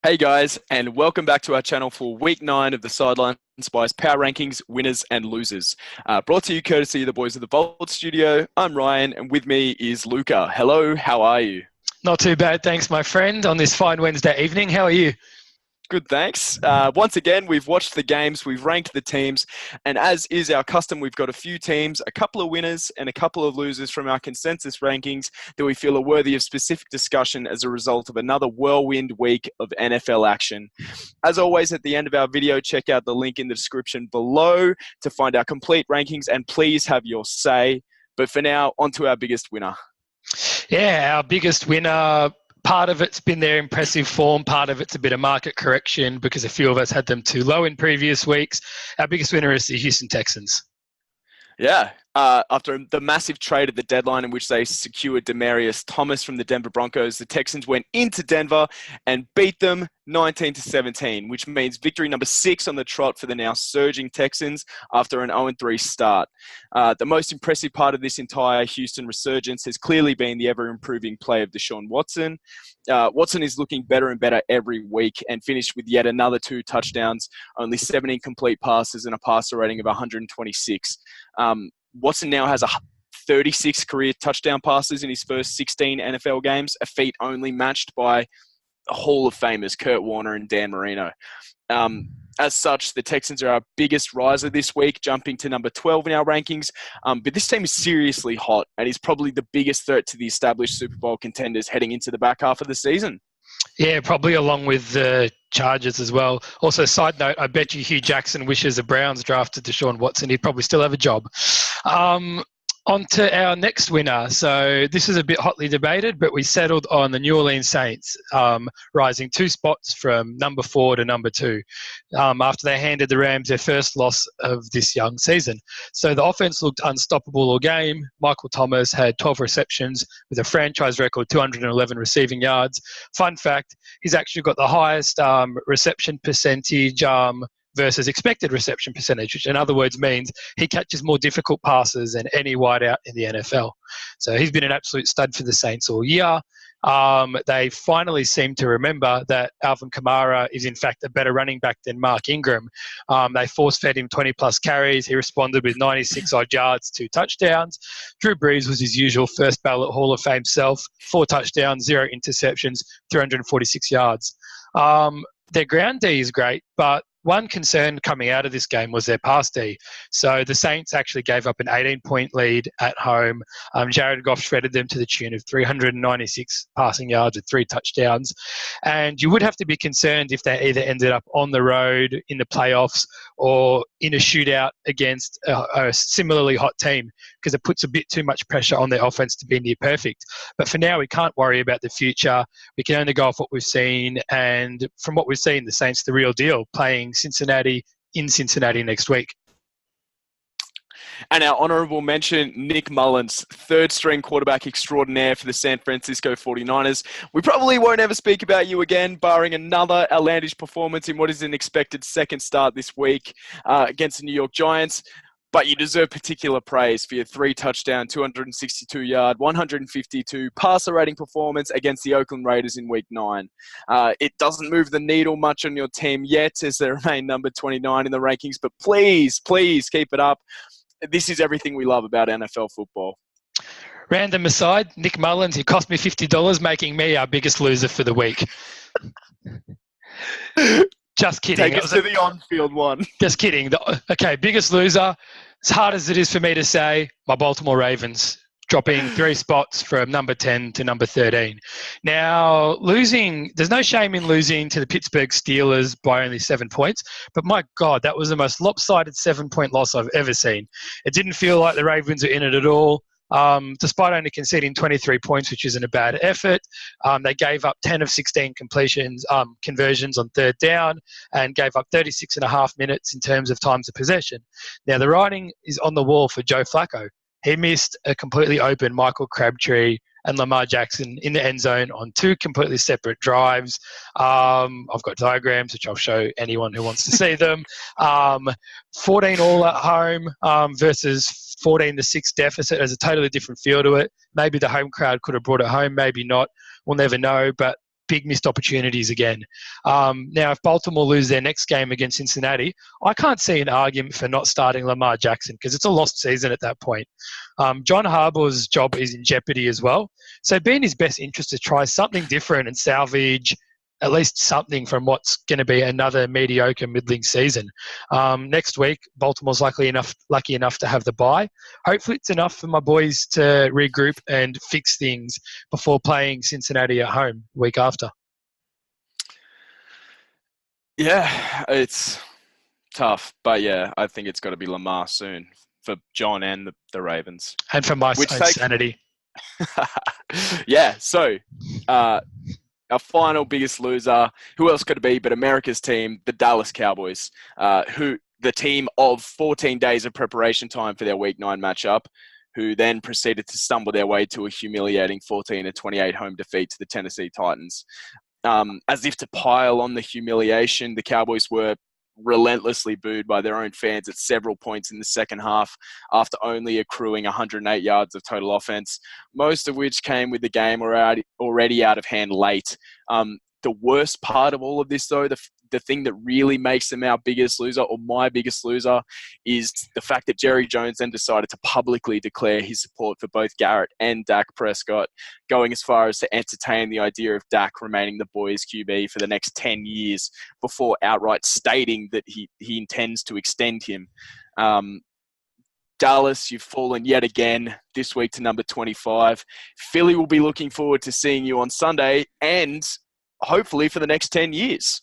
Hey guys, and welcome back to our channel for week 9 of the Sideline Spice Power Rankings, Winners and Losers. Brought to you courtesy of the boys of the Vault Studio. I'm Ryan, and with me is Luca. Hello, how are you? Not too bad, thanks, my friend, on this fine Wednesday evening. How are you? Good, thanks. Once again, we've watched the games, we've ranked the teams, and as is our custom, we've got a few teams, a couple of winners and a couple of losers from our consensus rankings that we feel are worthy of specific discussion as a result of another whirlwind week of NFL action. As always, at the end of our video, check out the link in the description below to find our complete rankings, and please have your say. But for now, on to our biggest winner. Yeah, our biggest winner. Part of it's been their impressive form. Part of it's a bit of market correction because a few of us had them too low in previous weeks. Our biggest winner is the Houston Texans. Yeah, after the massive trade at the deadline in which they secured Demaryius Thomas from the Denver Broncos, the Texans went into Denver and beat them 19-17, which means victory number 6 on the trot for the now surging Texans after an 0-3 start. The most impressive part of this entire Houston resurgence has clearly been the ever-improving play of Deshaun Watson. Watson is looking better and better every week and finished with yet another 2 touchdowns, only 7 incomplete passes and a passer rating of 126. Watson now has 36 career touchdown passes in his first 16 NFL games, a feat only matched by Hall of Famers Kurt Warner and Dan Marino. As such, the Texans are our biggest riser this week, jumping to number 12 in our rankings. But this team is seriously hot and is probably the biggest threat to the established Super Bowl contenders heading into the back half of the season. Yeah, probably along with the Chargers as well. Also, side note, I bet you Hugh Jackson wishes the Browns drafted Deshaun Watson. He'd probably still have a job. On to our next winner. So this is a bit hotly debated, but we settled on the New Orleans Saints, rising 2 spots from number 4 to number 2 after they handed the Rams their first loss of this young season. So the offense looked unstoppable all game. Michael Thomas had 12 receptions with a franchise record 211 receiving yards. Fun fact, he's actually got the highest reception percentage versus expected reception percentage, which in other words means he catches more difficult passes than any wideout in the NFL. So he's been an absolute stud for the Saints all year. They finally seem to remember that Alvin Kamara is in fact a better running back than Mark Ingram. They force-fed him 20-plus carries. He responded with 96-odd yards, 2 touchdowns. Drew Brees was his usual first ballot Hall of Fame self, 4 touchdowns, 0 interceptions, 346 yards. Their ground D is great, but one concern coming out of this game was their pass D. So the Saints actually gave up an 18-point lead at home. Jared Goff shredded them to the tune of 396 passing yards with 3 touchdowns. And you would have to be concerned if they either ended up on the road in the playoffs or in a shootout against a similarly hot team, because it puts a bit too much pressure on their offense to be near perfect. But for now, we can't worry about the future. We can only go off what we've seen. And from what we've seen, the Saints, the real deal, playing Cincinnati in Cincinnati next week. And our honourable mention, Nick Mullins, 3rd-string quarterback extraordinaire for the San Francisco 49ers. We probably won't ever speak about you again, barring another outlandish performance in what is an expected second start this week against the New York Giants. But you deserve particular praise for your 3-touchdown, 262-yard, 152 passer rating performance against the Oakland Raiders in Week 9. It doesn't move the needle much on your team yet as they remain number 29 in the rankings, but please, please keep it up. This is everything we love about NFL football. Random aside, Nick Mullins, he cost me $50, making me our biggest loser for the week. Just kidding. Take us to the on-field one. Just kidding. Okay, biggest loser. As hard as it is for me to say, my Baltimore Ravens, dropping 3 spots from number 10 to number 13. Now, there's no shame in losing to the Pittsburgh Steelers by only 7 points, but my God, that was the most lopsided 7-point loss I've ever seen. It didn't feel like the Ravens were in it at all. Despite only conceding 23 points, which isn't a bad effort. They gave up 10 of 16 conversions on 3rd down and gave up 36 and a half minutes in terms of times of possession. Now, the writing is on the wall for Joe Flacco. He missed a completely open Michael Crabtree and Lamar Jackson in the end zone on 2 completely separate drives. I've got diagrams, which I'll show anyone who wants to see them. 14 all at home versus 14-6 deficit has a totally different feel to it. Maybe the home crowd could have brought it home, maybe not. We'll never know. But big missed opportunities again. Now, if Baltimore lose their next game against Cincinnati, I can't see an argument for not starting Lamar Jackson because it's a lost season at that point. John Harbaugh's job is in jeopardy as well. So it'd be in his best interest to try something different and salvage at least something from what's going to be another mediocre middling season. Next week, Baltimore's lucky enough to have the bye. Hopefully it's enough for my boys to regroup and fix things before playing Cincinnati at home week after. Yeah, it's tough. But yeah, I think it's got to be Lamar soon for John and the Ravens. And for my sanity. Yeah, so our final biggest loser, who else could it be but America's team, the Dallas Cowboys, the team of 14 days of preparation time for their Week 9 matchup, who then proceeded to stumble their way to a humiliating 14-28 home defeat to the Tennessee Titans. As if to pile on the humiliation, the Cowboys were relentlessly booed by their own fans at several points in the second half after only accruing 108 yards of total offense, most of which came with the game already out of hand late. The worst part of all of this, though, the thing that really makes them our biggest loser, or my biggest loser, is the fact that Jerry Jones then decided to publicly declare his support for both Garrett and Dak Prescott, going as far as to entertain the idea of Dak remaining the boys' QB for the next 10 years before outright stating that he intends to extend him. Dallas, you've fallen yet again this week to number 25. Philly will be looking forward to seeing you on Sunday and hopefully for the next 10 years.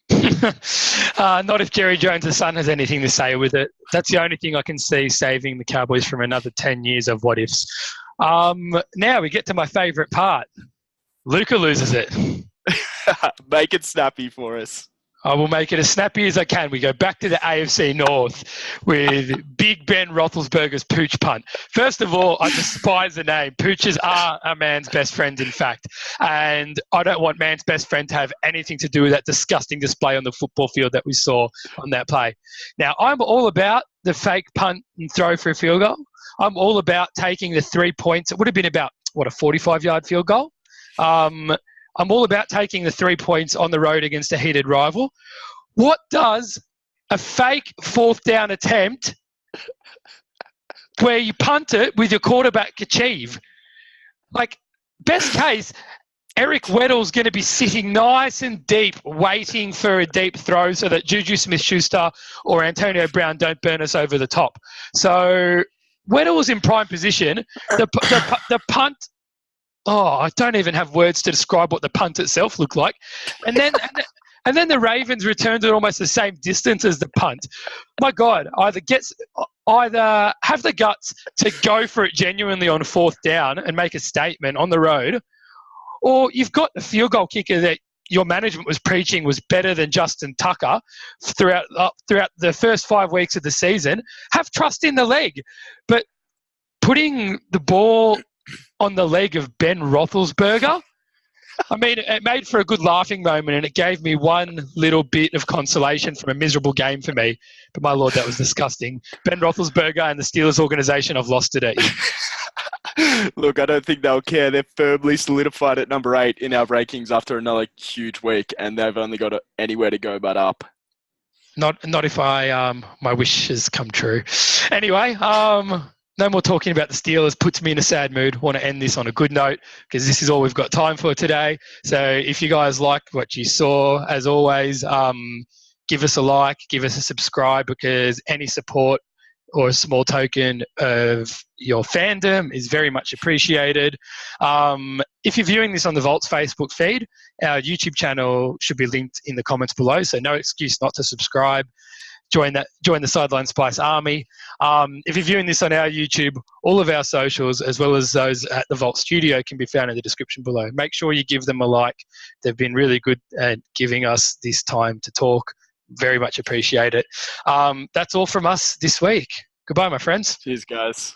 Not if Jerry Jones' son has anything to say with it. That's the only thing I can see saving the Cowboys from another 10 years of what ifs. Now we get to my favourite part. Luca loses it. Make it snappy for us. I will make it as snappy as I can. We go back to the AFC North with Big Ben Roethlisberger's Pooch Punt. First of all, I despise the name. Pooches are a man's best friend, in fact. And I don't want man's best friend to have anything to do with that disgusting display on the football field that we saw on that play. Now, I'm all about the fake punt and throw for a field goal. I'm all about taking the 3 points. It would have been about, a 45-yard field goal. I'm all about taking the 3 points on the road against a heated rival. What does a fake fourth down attempt where you punt it with your quarterback achieve? Like, best case, Eric Weddle's going to be sitting nice and deep, waiting for a deep throw so that Juju Smith-Schuster or Antonio Brown don't burn us over the top. So Weddle was in prime position. The punt... Oh, I don't even have words to describe what the punt itself looked like. And then the Ravens returned it almost the same distance as the punt. My God, either have the guts to go for it genuinely on fourth down and make a statement on the road, or you've got the field goal kicker that your management was preaching was better than Justin Tucker throughout the first 5 weeks of the season. Have trust in the leg. But putting the ball on the leg of Ben Roethlisberger, I mean, it made for a good laughing moment and it gave me one little bit of consolation from a miserable game for me. But my Lord, that was disgusting. Ben Roethlisberger and the Steelers organization have lost it at you. Look, I don't think they'll care. They're firmly solidified at number 8 in our rankings after another huge week, and they've only got anywhere to go but up. Not if my wishes come true. Anyway, no more talking about the Steelers. Puts me in a sad mood. Want to end this on a good note because this is all we've got time for today. So if you guys like what you saw, as always, give us a like, give us a subscribe, because any support or a small token of your fandom is very much appreciated. If you're viewing this on the Vaults Facebook feed, our YouTube channel should be linked in the comments below, so no excuse not to subscribe. Join the Sideline Spice Army. If you're viewing this on our YouTube, all of our socials, as well as those at the Vault Studio, can be found in the description below. Make sure you give them a like. They've been really good at giving us this time to talk. Very much appreciate it. That's all from us this week. Goodbye, my friends. Cheers, guys.